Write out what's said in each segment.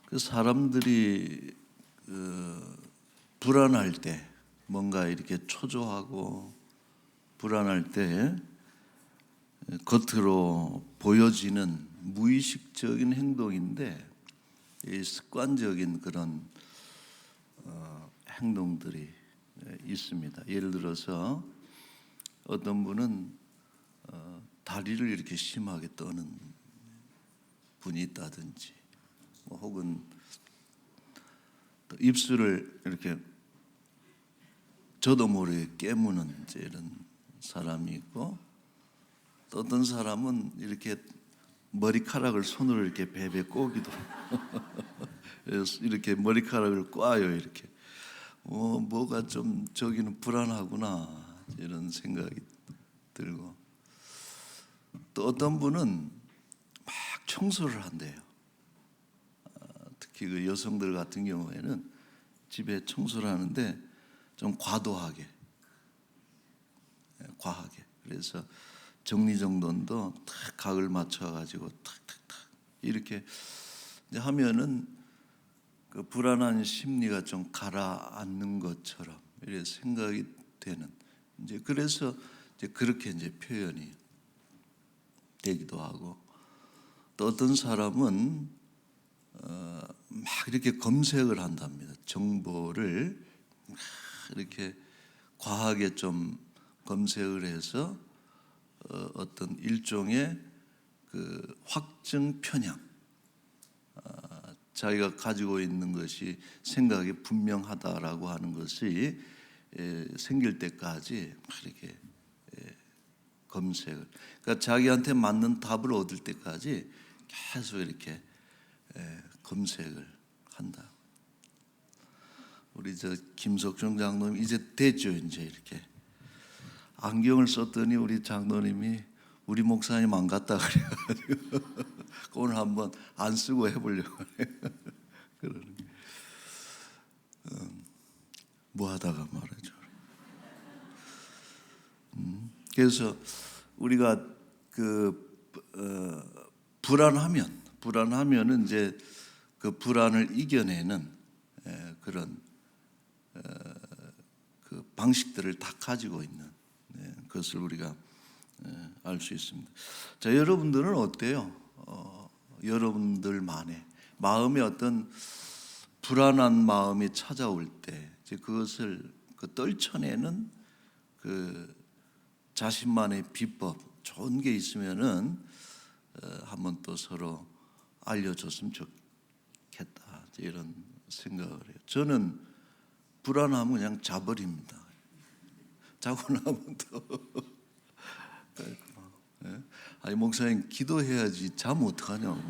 그 사람들이 불안할 때, 뭔가 이렇게 초조하고 불안할 때 겉으로 보여지는 무의식적인 행동인데, 이 습관적인 그런 행동들이 있습니다. 예를 들어서 어떤 분은 다리를 이렇게 심하게 떠는 분이 있다든지, 혹은 또 입술을 이렇게 저도 모르게 깨무는 이런 사람이 있고, 또 어떤 사람은 이렇게 머리카락을 손으로 이렇게 베베 꼬기도 이렇게 머리카락을 꽈요. 이렇게 뭐가 좀 저기는 불안하구나 이런 생각이 들고, 또 어떤 분은 막 청소를 한대요. 특히 그 여성들 같은 경우에는 집에 청소를 하는데 좀 과하게. 그래서 정리정돈도 탁 각을 맞춰가지고 탁탁탁 이렇게 이제 하면은 그 불안한 심리가 좀 가라앉는 것처럼 이렇게 생각이 되는, 이제 그래서 이제 그렇게 이제 표현이 되기도 하고, 또 어떤 사람은 막 이렇게 검색을 한답니다. 정보를 막 이렇게 과하게 좀 검색을 해서 어떤 일종의 그 확증 편향, 자기가 가지고 있는 것이 생각이 분명하다라고 하는 것이 생길 때까지 막 이렇게 검색을, 그러니까 자기한테 맞는 답을 얻을 때까지 계속 이렇게 검색을 한다. 우리 저 김석중 장로님 이제 됐죠. 이제 이렇게 안경을 썼더니 우리 장로님이 우리 목사님 안 같다 그래가지고 오늘 한번 안 쓰고 해보려고 그러는 뭐 하다가 말이죠. 그래서 우리가 불안하면은 이제 그 불안을 이겨내는 그런 그 방식들을 다 가지고 있는 것을 우리가 알 수 있습니다. 자, 여러분들은 어때요? 여러분들만의 마음에 어떤 불안한 마음이 찾아올 때 이제 그것을 떨쳐내는 그 자신만의 비법, 좋은 게 있으면은 한번 또 서로 알려줬으면 좋겠다 이런 생각을 해요. 저는 불안하면 그냥 자버립니다. 자고 나면 또 아니 목사님 기도해야지 잠 어떡하냐고.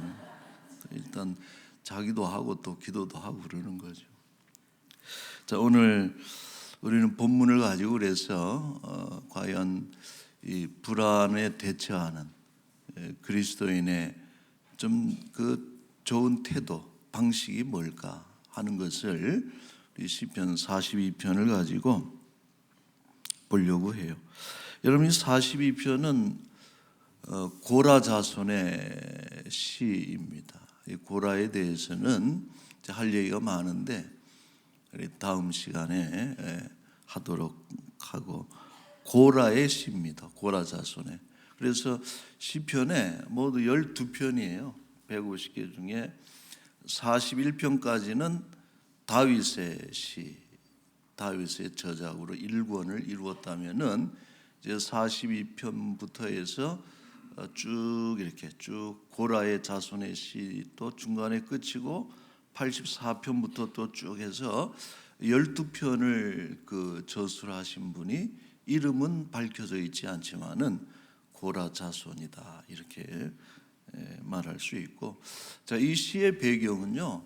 일단 자기도 하고 또 기도도 하고 그러는 거죠. 자, 오늘 우리는 본문을 가지고 그래서 과연 이 불안에 대처하는 그리스도인의 좀 그 좋은 태도, 방식이 뭘까 하는 것을 우리 시편 42편을 가지고 보려고 해요. 여러분, 이 42편은 고라 자손의 시입니다. 이 고라에 대해서는 할 얘기가 많은데 다음 시간에 하도록 하고, 고라의 시입니다. 고라 자손의. 그래서 시편에 모두 12편이에요. 150개 중에 41편까지는 다윗의 시, 다윗의 저작으로 1권을 이루었다면은 이제 42편부터 해서 쭉 이렇게 쭉 고라의 자손의 시도 중간에 끝이고 84편부터 또 쭉 해서 12편을 그 저술하신 분이 이름은 밝혀져 있지 않지만은 고라 자손이다 이렇게 말할 수 있고, 자, 이 시의 배경은요,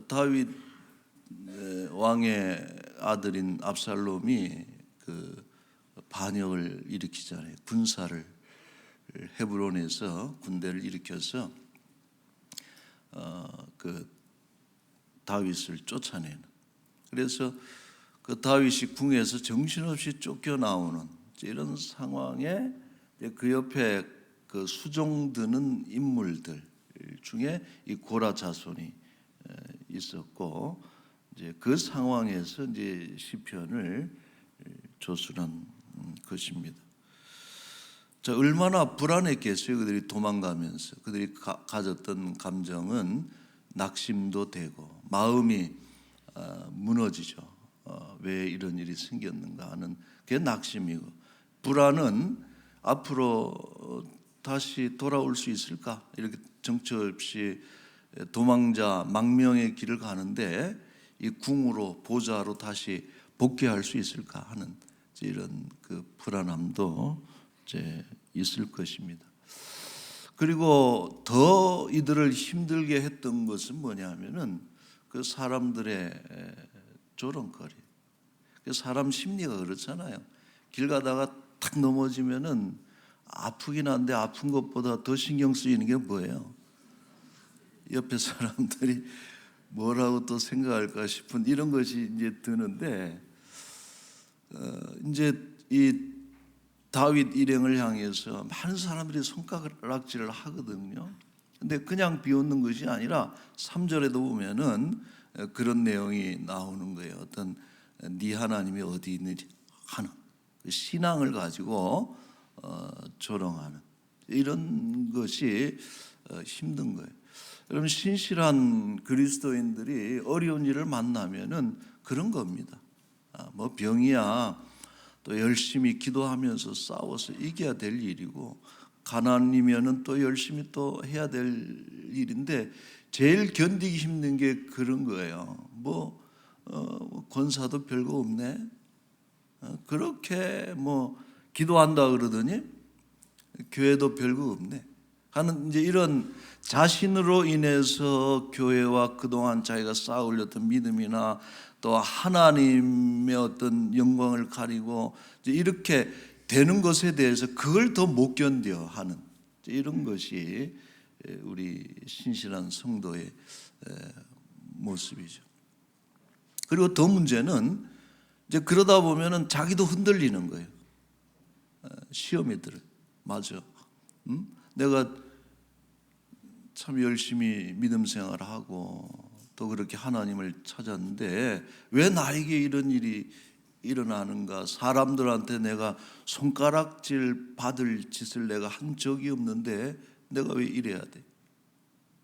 다윗 왕의 아들인 압살롬이 그 반역을 일으키잖아요. 군사를 헤브론에서 군대를 일으켜서 그 다윗을 쫓아내는, 그래서 그 다윗이 궁에서 정신없이 쫓겨나오는 이런 상황에 그 옆에 그 수종드는 인물들 중에 이 고라 자손이 있었고 이제 그 상황에서 이제 시편을 조술한 것입니다. 자, 얼마나 불안했겠어요. 그들이 도망가면서 그들이 가졌던 감정은 낙심도 되고 마음이 무너지죠. 왜 이런 일이 생겼는가 하는 그게 낙심이고, 불안은 앞으로 다시 돌아올 수 있을까, 이렇게 정처 없이 도망자 망명의 길을 가는데 이 궁으로 보좌로 다시 복귀할 수 있을까 하는 이런 그 불안함도 이제 있을 것입니다. 그리고 더 이들을 힘들게 했던 것은 뭐냐면은 그 사람들의 조롱거리. 사람 심리가 그렇잖아요. 길 가다가 탁 넘어지면은 아프긴 한데 아픈 것보다 더 신경 쓰이는 게 뭐예요? 옆에 사람들이 뭐라고 또 생각할까 싶은 이런 것이 이제 드는데, 이제 이 다윗 일행을 향해서 많은 사람들이 손가락질을 하거든요. 근데 그냥 비웃는 것이 아니라 3절에도 보면은 그런 내용이 나오는 거예요. 어떤 네 하나님이 어디 있는지 하는 신앙을 가지고 조롱하는 이런 것이 힘든 거예요. 여러분, 신실한 그리스도인들이 어려운 일을 만나면은 그런 겁니다. 뭐 병이야 또 열심히 기도하면서 싸워서 이겨야 될 일이고, 가난이면은 또 열심히 또 해야 될 일인데 제일 견디기 힘든 게 그런 거예요. 권사도 별거 없네. 그렇게 기도한다 그러더니 교회도 별거 없네 하는 이제 이런 자신으로 인해서 교회와 그동안 자기가 쌓아 올렸던 믿음이나 또 하나님의 어떤 영광을 가리고 이렇게 되는 것에 대해서 그걸 더 못 견뎌 하는 이런 것이 우리 신실한 성도의 모습이죠. 그리고 더 문제는 이제 그러다 보면은 자기도 흔들리는 거예요. 시험이 들어요. 맞아. 내가 참 열심히 믿음 생활을 하고 또 그렇게 하나님을 찾았는데 왜 나에게 이런 일이 일어나는가? 사람들한테 내가 손가락질 받을 짓을 내가 한 적이 없는데 내가 왜 이래야 돼?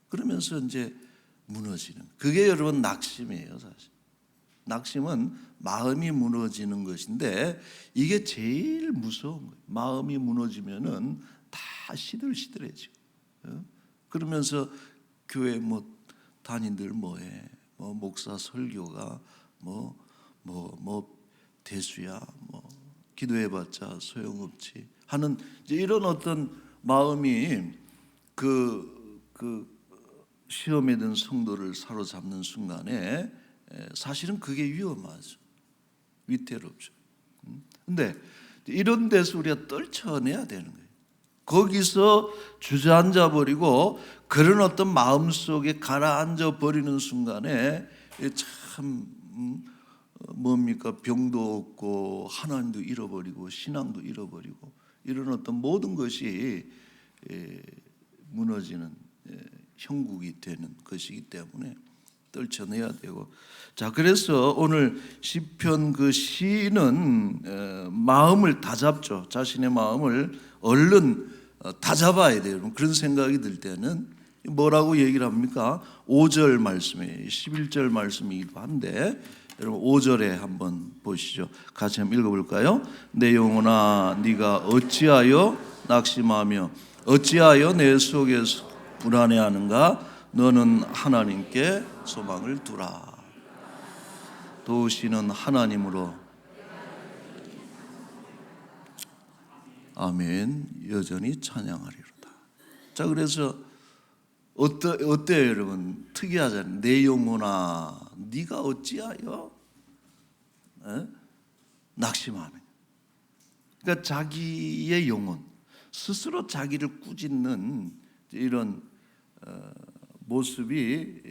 그러면서 이제 무너지는, 그게 여러분 낙심이에요. 사실 낙심은 마음이 무너지는 것인데 이게 제일 무서운 거예요. 마음이 무너지면은 다 시들시들해지고, 그러면서 교회 단인들 뭐해? 목사 설교가 대수야, 기도해봤자 소용없지 하는 이런 어떤 마음이 그 시험에 든 성도를 사로잡는 순간에 사실은 그게 위험하죠. 위태롭죠. 근데 이런 데서 우리가 떨쳐내야 되는 거예요. 거기서 주저앉아 버리고 그런 어떤 마음 속에 가라앉아 버리는 순간에 참 병도 없고 하나님도 잃어버리고 신앙도 잃어버리고 이런 어떤 모든 것이 무너지는 형국이 되는 것이기 때문에 떨쳐내야 되고, 자, 그래서 오늘 시편 그 시인은 마음을 다잡죠. 자신의 마음을 얼른 다잡아야 돼요. 그런 생각이 들 때는 뭐라고 얘기를 합니까? 5절 말씀이에요. 11절 말씀이기도 한데 여러분 5절에 한번 보시죠. 같이 한번 읽어볼까요? 내 영혼아 네가 어찌하여 낙심하며 어찌하여 내 속에서 불안해하는가? 너는 하나님께 소망을 두라. 도우시는 하나님으로. 아멘. 여전히 찬양하리로다. 자, 그래서 어때요 여러분? 특이하잖아요. 내 영혼아 네가 어찌하여 낙심하느냐. 그러니까 자기의 영혼, 스스로 자기를 꾸짖는 이런 모습이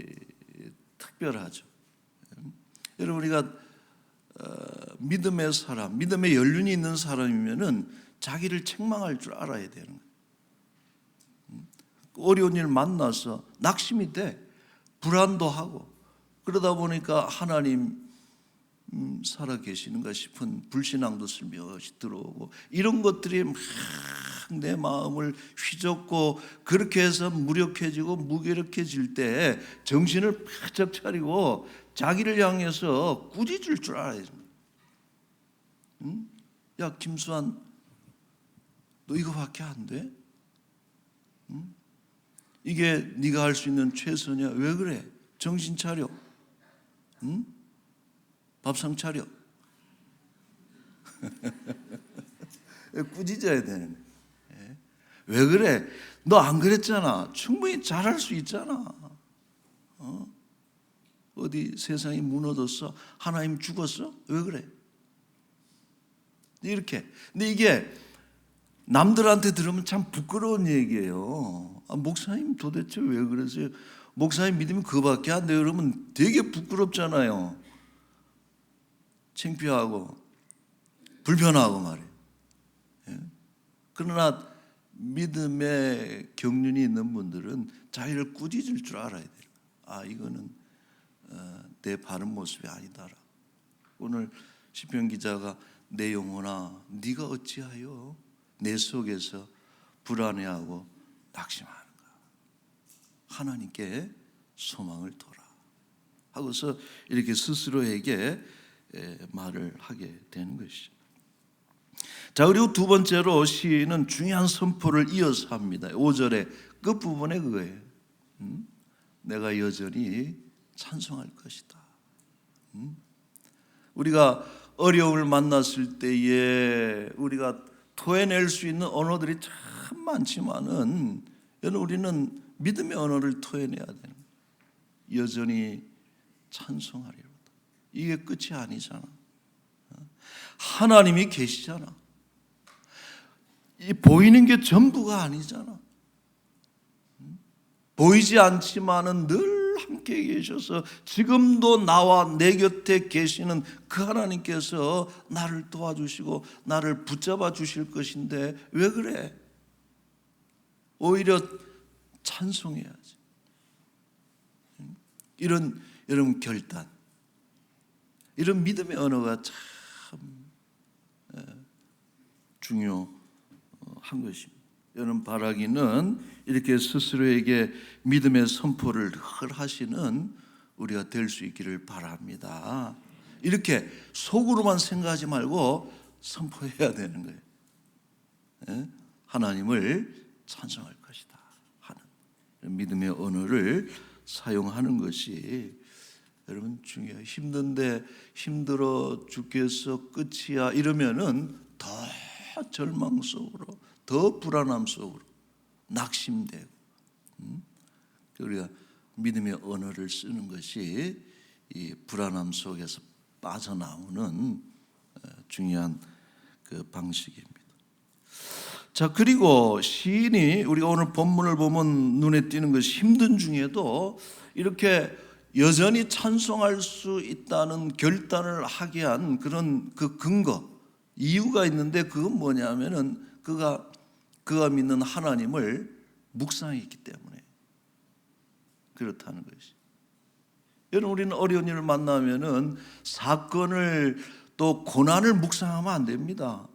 특별하죠. 여러분, 우리가 믿음의 사람, 믿음의 연륜이 있는 사람이면은 자기를 책망할 줄 알아야 되는 거예요. 어려운 일 만나서 낙심이 돼, 불안도 하고 그러다 보니까 하나님 살아 계시는가 싶은 불신앙도 슬며시 들어오고 이런 것들이 막 내 마음을 휘젓고 그렇게 해서 무력해지고 무기력해질 때 정신을 바짝 차리고 자기를 향해서 꾸짖을 줄 알아야 됩니다. 응? 야 김수환 너 이거밖에 안 돼? 응? 이게 네가 할 수 있는 최선이야. 왜 그래? 정신 차려. 응? 밥상 차려. 꾸짖어야 되는 거예요. 왜 그래? 너 안 그랬잖아. 충분히 잘할 수 있잖아. 어디 세상이 무너졌어? 하나님 죽었어? 왜 그래? 이렇게. 근데 이게 남들한테 들으면 참 부끄러운 얘기예요. 목사님 도대체 왜 그러세요? 목사님 믿으면 그거밖에 안 돼요. 그러면 되게 부끄럽잖아요. 창피하고 불편하고 말이에요. 그러나 믿음의 경륜이 있는 분들은 자기를 꾸짖을 줄 알아야 돼요. 이거는 내 바른 모습이 아니다라. 오늘 시편 기자가 내 영혼아 네가 어찌하여 내 속에서 불안해하고 낙심하는가. 하나님께 소망을 둬라 하고서 이렇게 스스로에게 말을 하게 되는 것이죠. 자, 그리고 두 번째로 시인은 중요한 선포를 이어서 합니다. 5절의 끝부분에 그거예요. 내가 여전히 찬송할 것이다. 우리가 어려움을 만났을 때에 우리가 토해낼 수 있는 언어들이 참 많지만은 우리는 믿음의 언어를 토해내야 되는 거예요. 여전히 찬송하리로다. 이게 끝이 아니잖아. 하나님이 계시잖아. 이 보이는 게 전부가 아니잖아. 보이지 않지만은 늘 함께 계셔서 지금도 나와 내 곁에 계시는 그 하나님께서 나를 도와주시고 나를 붙잡아 주실 것인데 왜 그래? 오히려 찬송해야지. 이런 여러분 결단, 이런 믿음의 언어가 참 중요한 것입니다. 여러분 바라기는 이렇게 스스로에게 믿음의 선포를 늘 하시는 우리가 될 수 있기를 바랍니다. 이렇게 속으로만 생각하지 말고 선포해야 되는 거예요. 하나님을 찬송할 것이다 하는 믿음의 언어를 사용하는 것이 여러분 중요해요. 힘든데 힘들어 죽겠어 끝이야 이러면은 더 절망 속으로 더 불안함 속으로 낙심되고 우리가 믿음의 언어를 쓰는 것이 이 불안함 속에서 빠져나오는 중요한 그 방식입니다. 자, 그리고 시인이 우리가 오늘 본문을 보면 눈에 띄는 것이 힘든 중에도 이렇게 여전히 찬송할 수 있다는 결단을 하게 한 그런 그 근거, 이유가 있는데 그건 뭐냐면은 그가 믿는 하나님을 묵상했기 때문에 그렇다는 것이. 여러분 우리는 어려운 일을 만나면은 사건을 또 고난을 묵상하면 안 됩니다.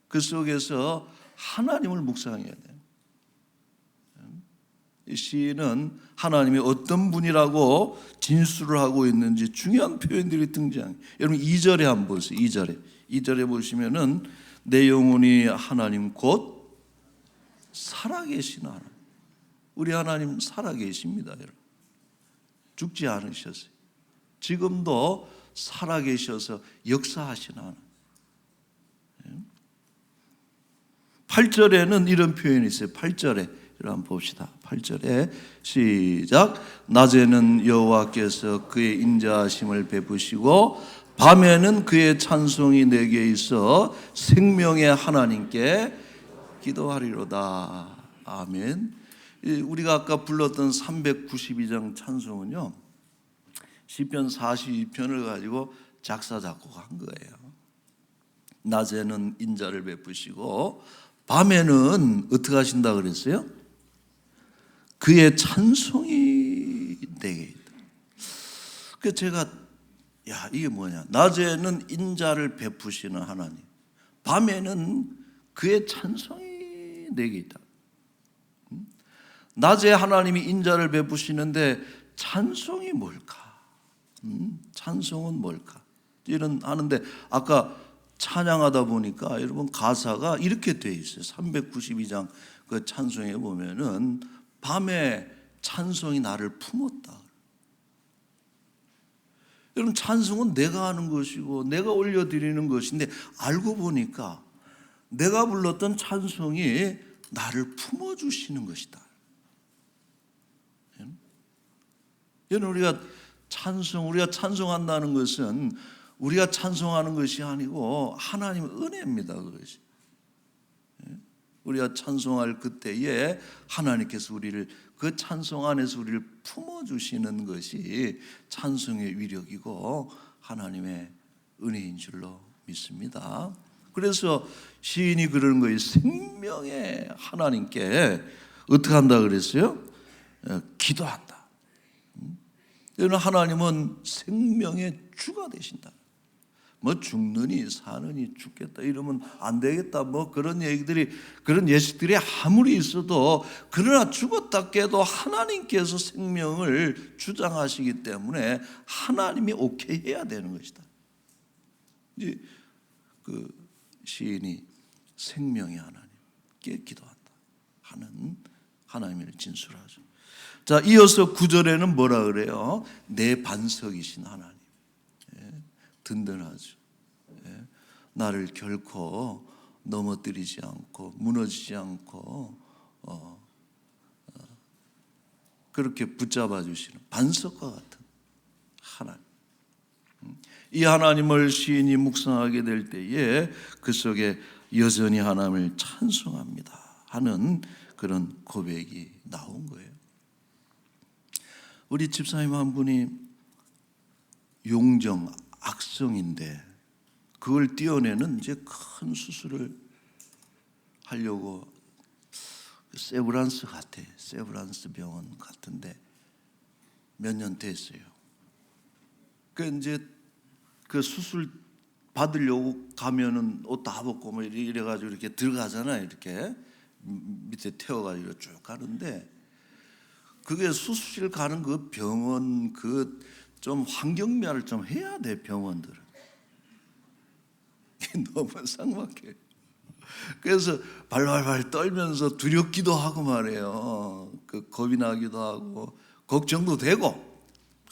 그 속에서 하나님을 묵상해야 돼요. 이 시인은 하나님이 어떤 분이라고 진술을 하고 있는지 중요한 표현들이 등장해요. 여러분 2절에 한번 보세요. 2절에 보시면은 내 영혼이 하나님 곧 살아계신 하나님. 우리 하나님 살아계십니다. 여러분. 죽지 않으셨어요. 지금도 살아계셔서 역사하신 하나님. 8절에는 이런 표현이 있어요. 8절에 한번 봅시다. 8절에 시작. 낮에는 여호와께서 그의 인자하심을 베푸시고 밤에는 그의 찬송이 내게 있어 생명의 하나님께 기도하리로다. 아멘. 우리가 아까 불렀던 392장 찬송은요, 시편 42편을 가지고 작사 작곡한 거예요. 낮에는 인자를 베푸시고 밤에는 어떻게 하신다 그랬어요? 그의 찬송이 내게 있다. 그 제가 이게 뭐냐? 낮에는 인자를 베푸시는 하나님, 밤에는 그의 찬송이 내게 있다. 낮에 하나님이 인자를 베푸시는데 찬송이 뭘까? 찬송은 뭘까? 이런 하는데 아까 찬양하다 보니까 여러분 가사가 이렇게 돼 있어요. 392장 그 찬송에 보면은 밤에 찬송이 나를 품었다. 여러분 찬송은 내가 하는 것이고 내가 올려드리는 것인데 알고 보니까 내가 불렀던 찬송이 나를 품어주시는 것이다. 여러분 우리가 찬송한다는 것은 우리가 찬송하는 것이 아니고 하나님의 은혜입니다. 그것이. 우리가 찬송할 그때에 하나님께서 우리를 그 찬송 안에서 우리를 품어주시는 것이 찬송의 위력이고 하나님의 은혜인 줄로 믿습니다. 그래서 시인이 그런 거예요. 생명의 하나님께 어떻게 한다 그랬어요? 기도한다. 여러분 하나님은 생명의 주가 되신다. 뭐 죽느니 사느니 죽겠다 이러면 안 되겠다 뭐 그런 얘기들이 그런 예식들이 아무리 있어도 그러나 죽었다 깨도 하나님께서 생명을 주장하시기 때문에 하나님이 오케이 해야 되는 것이다. 이제 그 시인이 생명의 하나님께 기도한다 하는 하나님을 진술하죠. 자, 이어서 9절에는 뭐라 그래요? 내 반석이신 하나님. 든든하죠. 나를 결코 넘어뜨리지 않고 무너지지 않고 그렇게 붙잡아 주시는 반석과 같은 하나님. 이 하나님을 시인이 묵상하게 될 때에 그 속에 여전히 하나님을 찬송합니다 하는 그런 고백이 나온 거예요. 우리 집사님 한 분이 용정 악성인데 그걸 떼어내는 이제 큰 수술을 하려고 세브란스 같아. 세브란스 병원 같은데 몇 년 됐어요. 그 이제 그 수술 받으려고 가면은 옷 다 벗고 뭐 이래가지고 이렇게 들어가잖아요. 이렇게 밑에 태워가지고 쭉 가는데 그게 수술실 가는 그 병원 그 좀 환경미화를 좀 해야 돼 병원들은. 너무 삭막해. 그래서 발발발 떨면서 두렵기도 하고 말이에요. 그 겁이 나기도 하고 걱정도 되고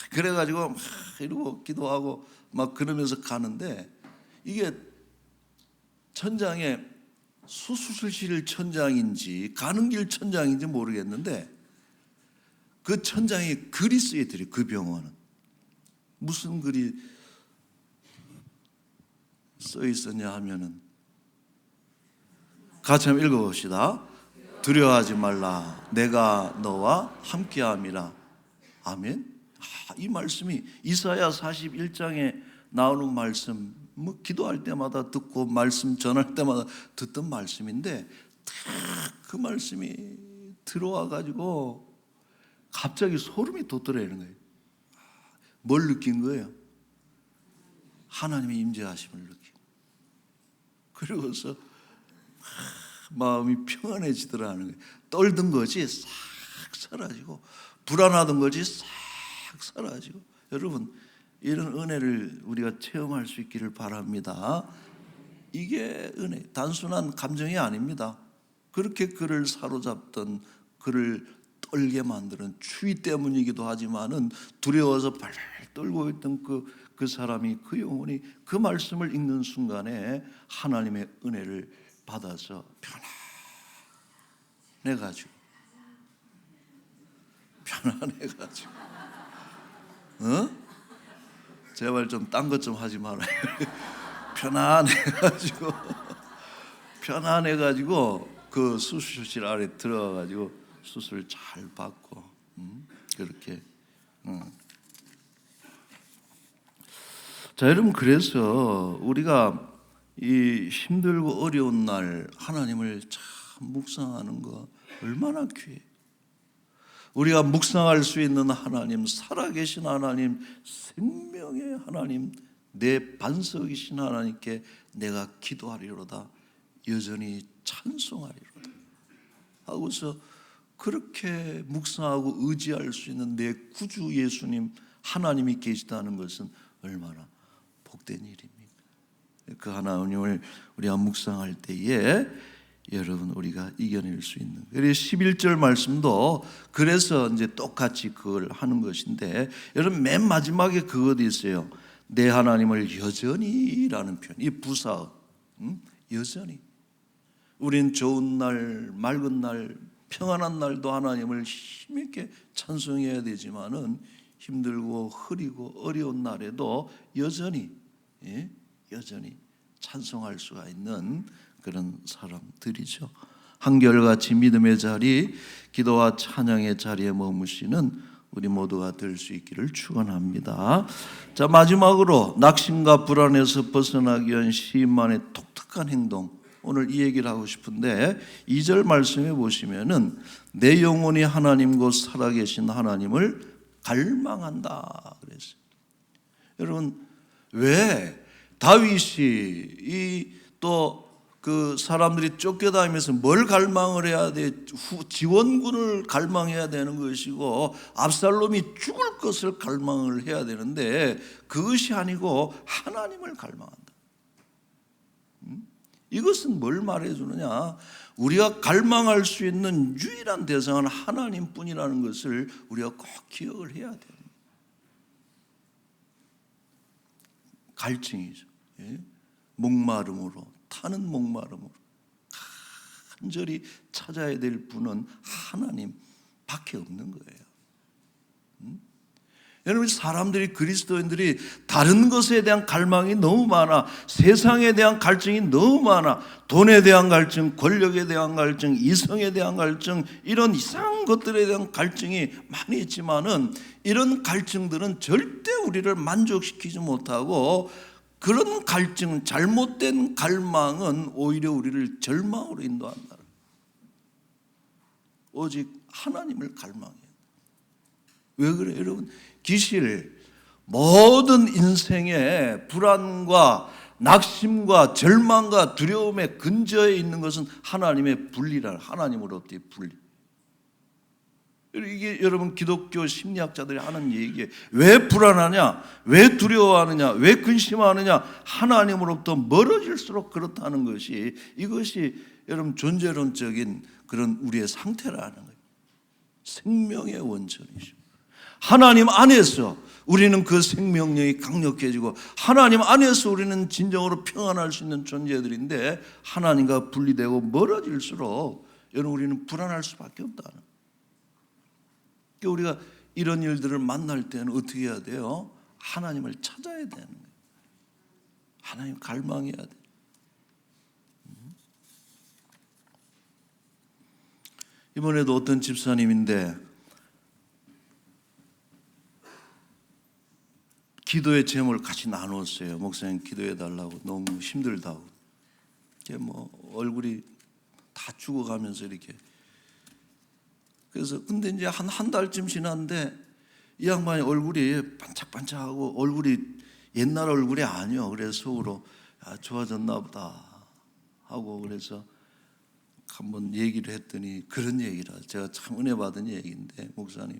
그래가지고 막 이러고 기도하고 막 그러면서 가는데 이게 천장에 수술실 천장인지 가는 길 천장인지 모르겠는데 그 천장에 글이 쓰여 있더래요. 그 병원은. 무슨 글이 써 있었냐 하면은 같이 한번 읽어봅시다. 두려워하지 말라. 내가 너와 함께함이라. 아멘. 이 말씀이 이사야 41장에 나오는 말씀, 뭐 기도할 때마다 듣고 말씀 전할 때마다 듣던 말씀인데 딱 그 말씀이 들어와 가지고 갑자기 소름이 돋더라는 거예요. 뭘 느낀 거예요? 하나님의 임재하심을 느끼고 그러고서 마음이 평안해지더라는 거예요. 떨던 것이 싹 사라지고 불안하던 것이 싹 사라지고 여러분 이런 은혜를 우리가 체험할 수 있기를 바랍니다. 이게 은혜, 단순한 감정이 아닙니다. 그렇게 그를 사로잡던 그를 떨게 만드는 추위 때문이기도 하지만은 두려워서 발발 떨고 있던 그 사람이 그 영혼이 그 말씀을 읽는 순간에 하나님의 은혜를 받아서 편안해가지고 제발 좀 딴 것 좀 하지 말아요. 편안해가지고 그 수술실 안에 들어가가지고 수술 잘 받고 그렇게. 자, 여러분 그래서 우리가 이 힘들고 어려운 날 하나님을 참 묵상하는 거 얼마나 귀해. 우리가 묵상할 수 있는 하나님, 살아계신 하나님, 생명의 하나님, 내 반석이신 하나님께 내가 기도하리로다, 여전히 찬송하리로다 하고서 그렇게 묵상하고 의지할 수 있는 내 구주 예수님 하나님이 계시다는 것은 얼마나 복된 일입니까? 그 하나님을 우리가 묵상할 때에 여러분 우리가 이겨낼 수 있는, 그래서 11절 말씀도 그래서 이제 똑같이 그걸 하는 것인데, 여러분 맨 마지막에 그것도 있어요. 내 하나님을 여전히라는 표현, 이 부사 여전히. 우린 좋은 날, 맑은 날, 평안한 날도 하나님을 힘있게 찬송해야 되지만은 힘들고 흐리고 어려운 날에도 여전히 찬송할 수가 있는 그런 사람들이죠. 한결같이 믿음의 자리, 기도와 찬양의 자리에 머무시는 우리 모두가 될 수 있기를 축원합니다. 자, 마지막으로 낙심과 불안에서 벗어나기 위한 시인만의 독특한 행동, 오늘 이 얘기를 하고 싶은데 2절 말씀에 보시면은 내 영혼이 하나님 곧 살아계신 하나님을 갈망한다 그랬어요. 여러분, 왜 다윗이 또 그 사람들이 쫓겨다니면서 뭘 갈망을 해야 돼? 지원군을 갈망해야 되는 것이고 압살롬이 죽을 것을 갈망을 해야 되는데 그것이 아니고 하나님을 갈망한다. 이것은 뭘 말해주느냐? 우리가 갈망할 수 있는 유일한 대상은 하나님뿐이라는 것을 우리가 꼭 기억을 해야 돼요. 갈증이죠. 목마름으로, 타는 목마름으로 간절히 찾아야 될 분은 하나님밖에 없는 거예요. 여러분, 사람들이, 그리스도인들이 다른 것에 대한 갈망이 너무 많아, 세상에 대한 갈증이 너무 많아, 돈에 대한 갈증, 권력에 대한 갈증, 이성에 대한 갈증, 이런 이상한 것들에 대한 갈증이 많이 있지만은 이런 갈증들은 절대 우리를 만족시키지 못하고, 그런 갈증, 잘못된 갈망은 오히려 우리를 절망으로 인도한다. 오직 하나님을 갈망해야 돼. 왜 그래요? 여러분, 기실, 모든 인생의 불안과 낙심과 절망과 두려움의 근저에 있는 것은 하나님의 분리라, 하나님으로부터의 분리. 이게 여러분 기독교 심리학자들이 하는 얘기예요. 왜 불안하냐? 왜 두려워하느냐? 왜 근심하느냐? 하나님으로부터 멀어질수록 그렇다는 것이, 이것이 여러분 존재론적인 그런 우리의 상태라는 거예요. 생명의 원천이죠. 하나님 안에서 우리는 그 생명력이 강력해지고 하나님 안에서 우리는 진정으로 평안할 수 있는 존재들인데, 하나님과 분리되고 멀어질수록 여러분 우리는 불안할 수밖에 없다는 거예요. 우리가 이런 일들을 만날 때는 어떻게 해야 돼요? 하나님을 찾아야 되는 거예요. 하나님 갈망해야 돼요. 이번에도 어떤 집사님인데 기도의 제목을 같이 나눴어요. 목사님 기도해 달라고, 너무 힘들다고. 뭐 얼굴이 다 죽어가면서 이렇게. 그래서 근데 이제 한 달쯤 지났는데 이 양반이 얼굴이 반짝반짝하고 얼굴이 옛날 얼굴이 아니요. 그래서 속으로 좋아졌나 보다 하고, 그래서 한번 얘기를 했더니 그런 얘기를, 제가 참 은혜 받은 얘기인데, 목사님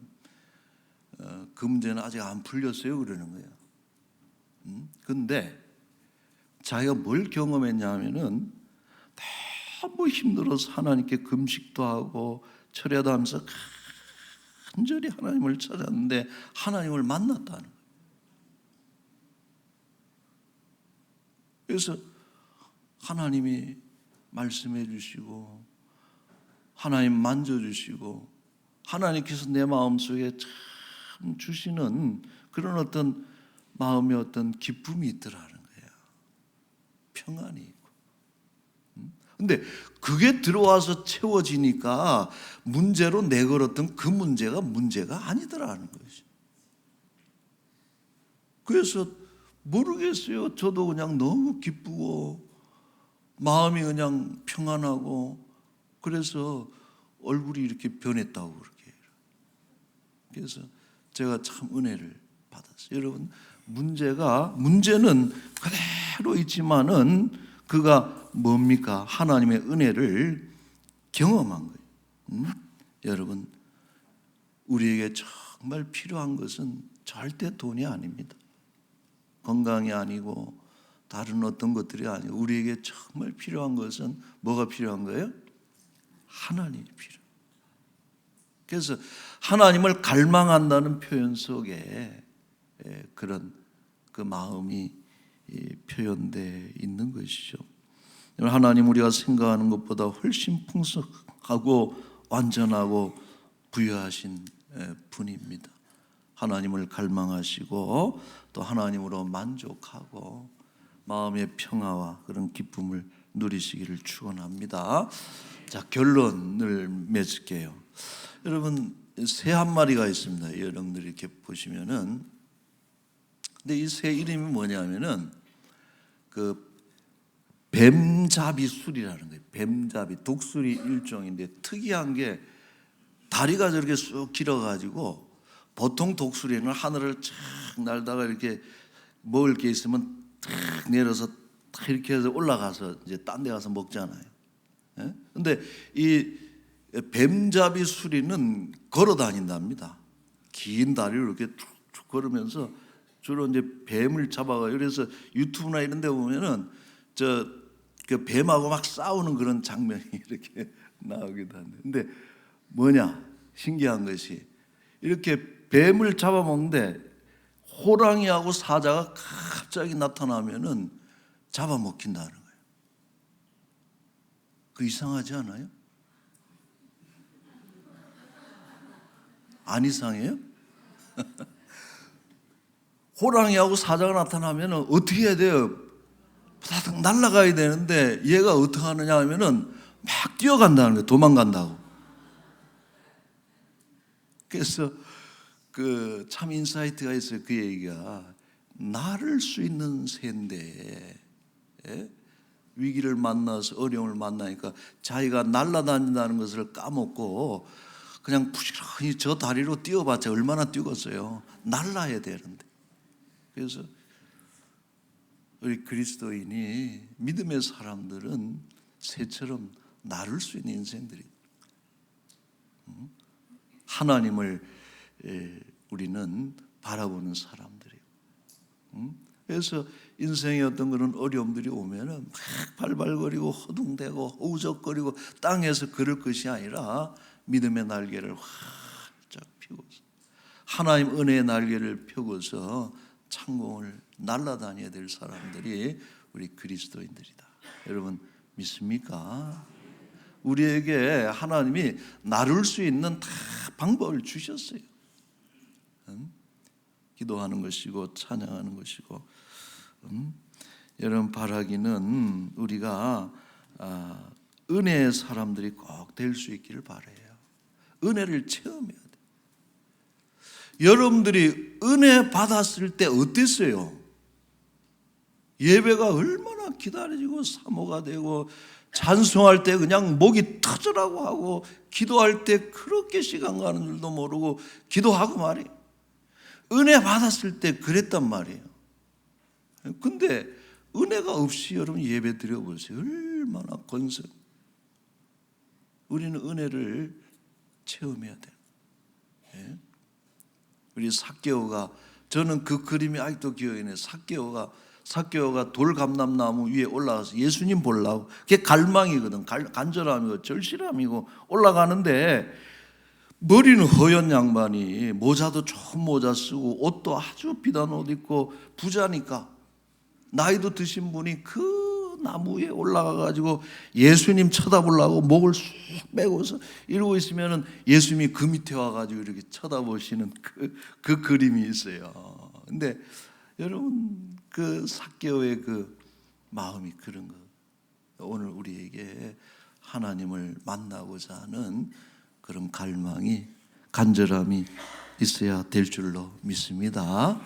그 문제는 아직 안 풀렸어요 그러는 거예요. 근데 자기가 뭘 경험했냐면은 너무 힘들어서 하나님께 금식도 하고 철야도 하면서 간절히 하나님을 찾았는데 하나님을 만났다는 거예요. 그래서 하나님이 말씀해 주시고 하나님 만져주시고 하나님께서 내 마음속에 참 주시는 그런 어떤 마음의 어떤 기쁨이 있더라는 거예요. 평안이 있고. 근데 그게 들어와서 채워지니까 문제로 내걸었던 그 문제가 아니더라는 것이. 그래서 모르겠어요. 저도 그냥 너무 기쁘고 마음이 그냥 평안하고, 그래서 얼굴이 이렇게 변했다고 그렇게 해요. 그래서 제가 참 은혜를 받았어요. 여러분, 문제는 그대로 있지만은 그가 뭡니까? 하나님의 은혜를 경험한 거예요. 여러분, 우리에게 정말 필요한 것은 절대 돈이 아닙니다. 건강이 아니고 다른 어떤 것들이 아니고 우리에게 정말 필요한 것은 뭐가 필요한 거예요? 하나님이 필요해요. 그래서 하나님을 갈망한다는 표현 속에 그런 그 마음이 표현되어 있는 것이죠. 하나님 우리가 생각하는 것보다 훨씬 풍성하고 완전하고 부유하신 분입니다. 하나님을 갈망하시고 또 하나님으로 만족하고 마음의 평화와 그런 기쁨을 누리시기를 축원합니다. 자, 결론을 맺을게요. 여러분, 새 한 마리가 있습니다. 여러분들이 이렇게 보시면은, 근데 이 새 이름이 뭐냐면은 그 뱀잡이술이라는 거예요. 뱀잡이, 독수리 일종인데 특이한 게 다리가 저렇게 쑥 길어가지고 보통 독수리는 하늘을 쫙 날다가 이렇게 먹을 게 있으면 탁 내려서 탁 이렇게 해서 올라가서 이제 딴 데 가서 먹잖아요. 근데 이 뱀잡이 수리는 걸어 다닌답니다. 긴 다리로 이렇게 쭉 걸으면서 주로 이제 뱀을 잡아가요. 그래서 유튜브나 이런 데 보면은 그 뱀하고 막 싸우는 그런 장면이 이렇게 나오기도 한데, 근데 뭐냐 신기한 것이 이렇게 뱀을 잡아먹는데 호랑이하고 사자가 갑자기 나타나면은 잡아먹힌다는 거예요. 그 이상하지 않아요? 안 이상해요? 호랑이하고 사자가 나타나면 어떻게 해야 돼요? 바닥 날아가야 되는데 얘가 어떻게 하느냐 하면은 막 뛰어간다는 거예요. 도망간다고. 그래서 그 참 인사이트가 있어요. 그 얘기가 나를 수 있는 새인데 위기를 만나서 어려움을 만나니까 자기가 날아다닌다는 것을 까먹고 그냥 부지런히 저 다리로 뛰어봤자 얼마나 뛰겠어요. 날아야 되는데. 그래서 우리 그리스도인이 믿음의 사람들은 새처럼 나를 수 있는 인생들이 하나님을 우리는 바라보는 사람들이에요. 그래서 인생의 어떤 그런 어려움들이 오면은 막 발발거리고 허둥대고 우적거리고 땅에서 그럴 것이 아니라 믿음의 날개를 활짝 펴고서 하나님 은혜의 날개를 펴고서 창공을 날아다녀야 될 사람들이 우리 그리스도인들이다. 여러분 믿습니까? 우리에게 하나님이 나눌 수 있는 다 방법을 주셨어요. 기도하는 것이고 찬양하는 것이고 여러분 바라기는 우리가 은혜의 사람들이 꼭 될 수 있기를 바라요. 은혜를 체험해야 돼요. 여러분들이 은혜 받았을 때 어땠어요? 예배가 얼마나 기다려지고 사모가 되고 찬송할 때 그냥 목이 터져라고 하고 기도할 때 그렇게 시간 가는 줄도 모르고 기도하고 말이에요. 은혜 받았을 때 그랬단 말이에요. 근데 은혜가 없이 여러분 예배 드려보세요. 얼마나 건설. 우리는 은혜를 체험해야 돼요. 예? 우리 삭개오가 저는 그 그림이 아직도 기억이 나요. 삭개오가 돌감람나무 위에 올라가서 예수님 보려고 그게 갈망이거든. 간절함이고 절실함이고 올라가는데 머리는 허연 양반이 모자도 좋은 모자 쓰고 옷도 아주 비싼 옷 입고 부자니까 나이도 드신 분이 그 나무 위에 올라가가지고 예수님 쳐다보려고 목을 쑥 빼고서 이러고 있으면은 예수님이 그 밑에 와가지고 이렇게 쳐다보시는 그 그림이 있어요. 근데 여러분 그 삭개오의 그 마음이 그런 거. 오늘 우리에게 하나님을 만나고자 하는 그런 갈망이 간절함이 있어야 될 줄로 믿습니다.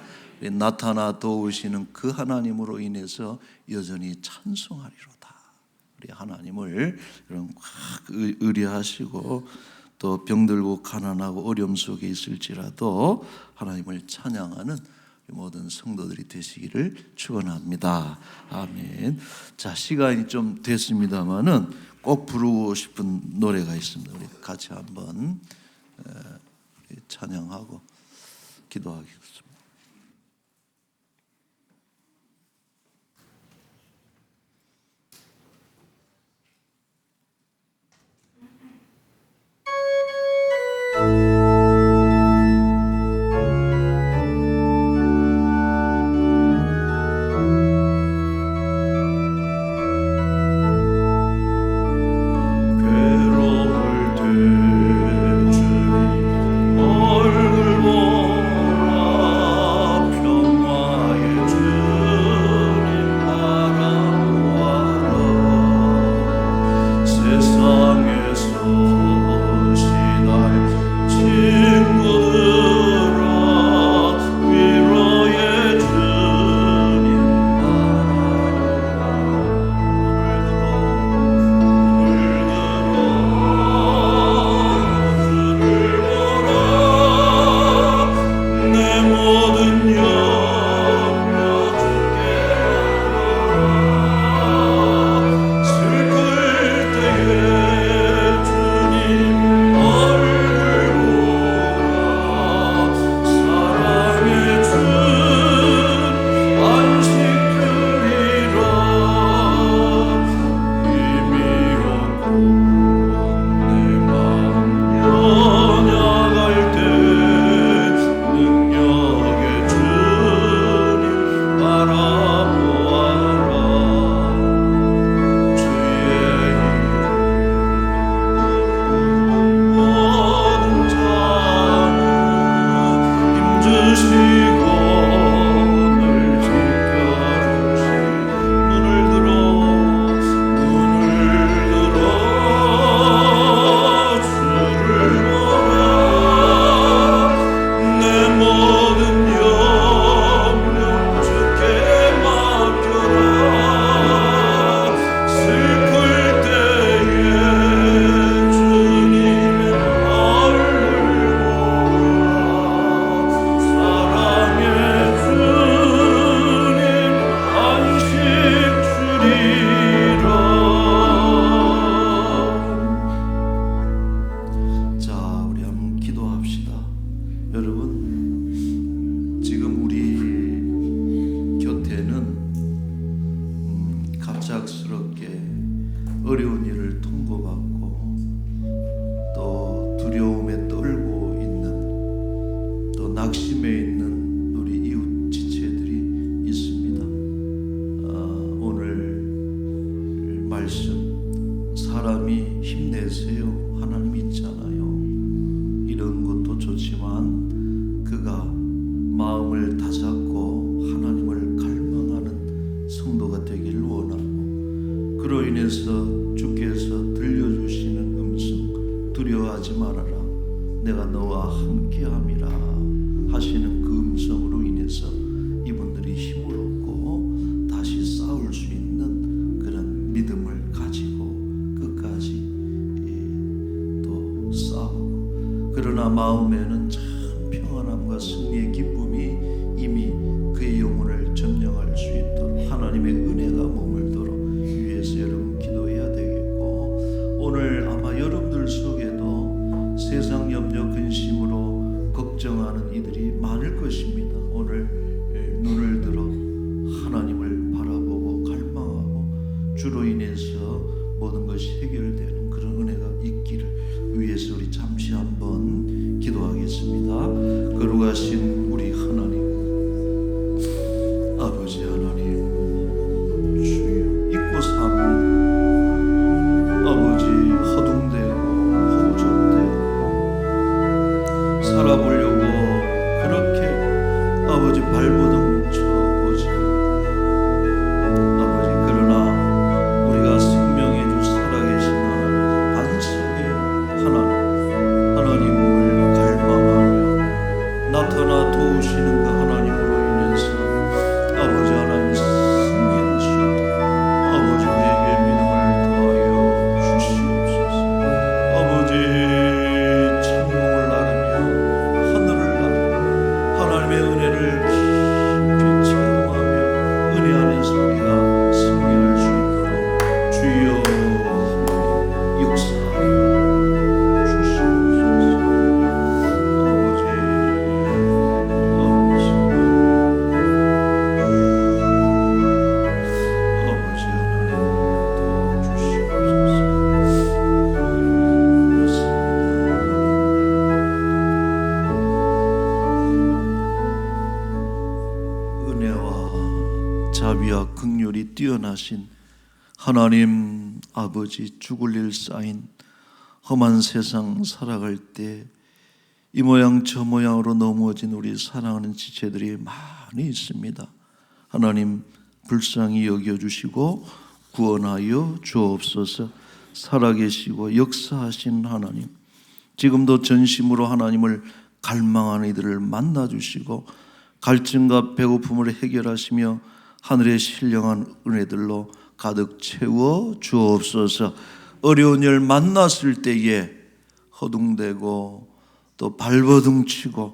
나타나 도우시는 그 하나님으로 인해서 여전히 찬송하리로다. 우리 하나님을 확 의뢰하시고 또 병들고 가난하고 어려움 속에 있을지라도 하나님을 찬양하는 모든 성도들이 되시기를 축원합니다. 아멘. 자, 시간이 좀 됐습니다만은 꼭 부르고 싶은 노래가 있습니다. 우리 같이 한번 찬양하고 기도하겠습니다. 어려운 일을 통고받고 또 두려움에 떨고 있는, 또 낙심해 있는 우리 이웃 지체들이 있습니다. 오늘 말씀, 사람이 힘내세요, 하나님 있잖아요, 이런 것도 좋지만 그가 마음을 다잡고 하나님을 갈망하는 성도가 되기를 원하고, 그로 인해서 주께서 들려주시는 음성, 두려워하지 말아라, 내가 너와 함께함이라 하시는 그 음성으로 인해서 이분들이 힘을 얻고 다시 싸울 수 있는 그런 믿음을 가지고 끝까지 또 싸우고, 그러나 마음에는 참 평안함과 승리의 기쁨이 이미 그의 영혼을 점령할 수 있도록 하나님의 은혜가 머물도록 위해서 여러분 기도해야 되겠고, 오늘 아마 여러분들 속에도 세상 염려 근심으로 걱정하는 이들이 많을 것입니다. 오늘 눈을 들어 하나님을 바라보고 갈망하고 주로 인해서 모든 것이 해결되는 그런 은혜가 있기를 위해서 우리 잠시 한번 기도하겠습니다. 거룩하신 우리 하나님, 아버지 하나님, 주여, 잊고 사는 아버지 허둥대고 허우적대고 살아보려고 그렇게 아버지 발버둥 쳐보지, 아버지, 그러나 우리가 생명의 주 살아계신 하나님, 반석의 하나님, 하나님을 갈망하며 나타나 도우시는 그 하나님으로 인해서 아버지 하나님 승리할 수 있도록 아버지 우리에게 믿음을 더하여 주시옵소서. 아버지 자비와 긍휼이 뛰어나신 하나님 아버지, 죽을 일 쌓인 험한 세상 살아갈 때 이 모양 저 모양으로 넘어진 우리 사랑하는 지체들이 많이 있습니다. 하나님 불쌍히 여겨주시고 구원하여 주옵소서. 살아계시고 역사하신 하나님, 지금도 전심으로 하나님을 갈망하는 이들을 만나주시고 갈증과 배고픔을 해결하시며 하늘의 신령한 은혜들로 가득 채워 주옵소서. 어려운 일 만났을 때에 허둥대고 또 발버둥치고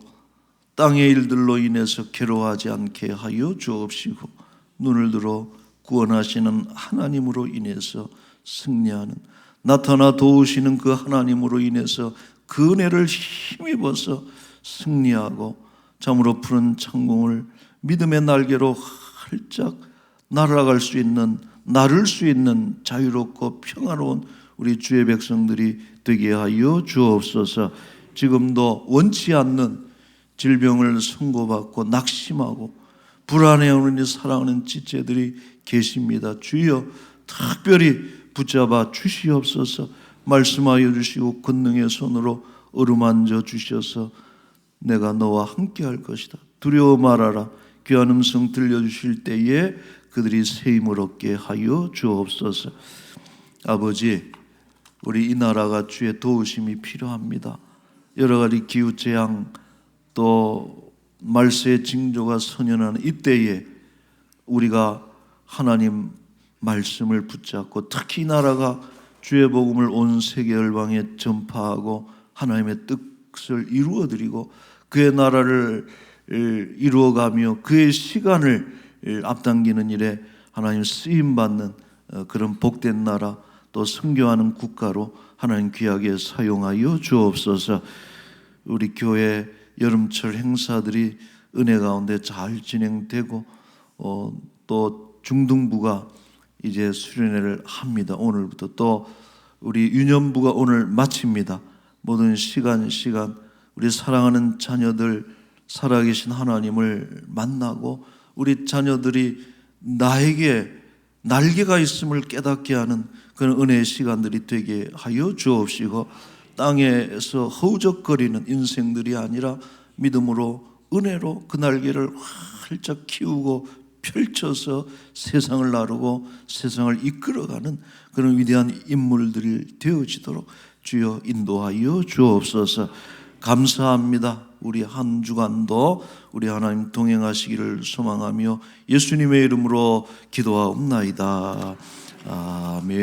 땅의 일들로 인해서 괴로워하지 않게 하여 주옵시고 눈을 들어 구원하시는 하나님으로 인해서 승리하는, 나타나 도우시는 그 하나님으로 인해서 그 은혜를 힘입어서 승리하고 참으로 푸른 창공을 믿음의 날개로 활짝 날아갈 수 있는, 나를 수 있는 자유롭고 평화로운 우리 주의 백성들이 되게 하여 주옵소서. 지금도 원치 않는 질병을 선고받고 낙심하고 불안해하는 사랑하는 지체들이 계십니다. 주여 특별히 붙잡아 주시옵소서. 말씀하여 주시고 권능의 손으로 어루만져 주셔서 내가 너와 함께 할 것이다, 두려워 말아라, 귀한 음성 들려주실 때에 그들이 새 힘을 얻게 하여 주옵소서. 아버지, 우리 이 나라가 주의 도우심이 필요합니다. 여러 가지 기후재앙 또 말세의 징조가 선연하는 이때에 우리가 하나님 말씀을 붙잡고 특히 이 나라가 주의 복음을 온 세계 열방에 전파하고 하나님의 뜻을 이루어드리고 그의 나라를 이루어가며 그의 시간을 앞당기는 일에 하나님 쓰임받는 그런 복된 나라, 또 선교하는 국가로 하나님 귀하게 사용하여 주옵소서. 우리 교회 여름철 행사들이 은혜 가운데 잘 진행되고 또 중등부가 이제 수련회를 합니다. 오늘부터 또 우리 유년부가 오늘 마칩니다. 모든 시간 우리 사랑하는 자녀들 살아계신 하나님을 만나고 우리 자녀들이 나에게 날개가 있음을 깨닫게 하는 그런 은혜의 시간들이 되게 하여 주옵시고 땅에서 허우적거리는 인생들이 아니라 믿음으로 은혜로 그 날개를 활짝 키우고 펼쳐서 세상을 나르고 세상을 이끌어가는 그런 위대한 인물들이 되어지도록 주여 인도하여 주옵소서. 감사합니다. 우리 한 주간도 우리 하나님 동행하시기를 소망하며 예수님의 이름으로 기도하옵나이다. 아멘.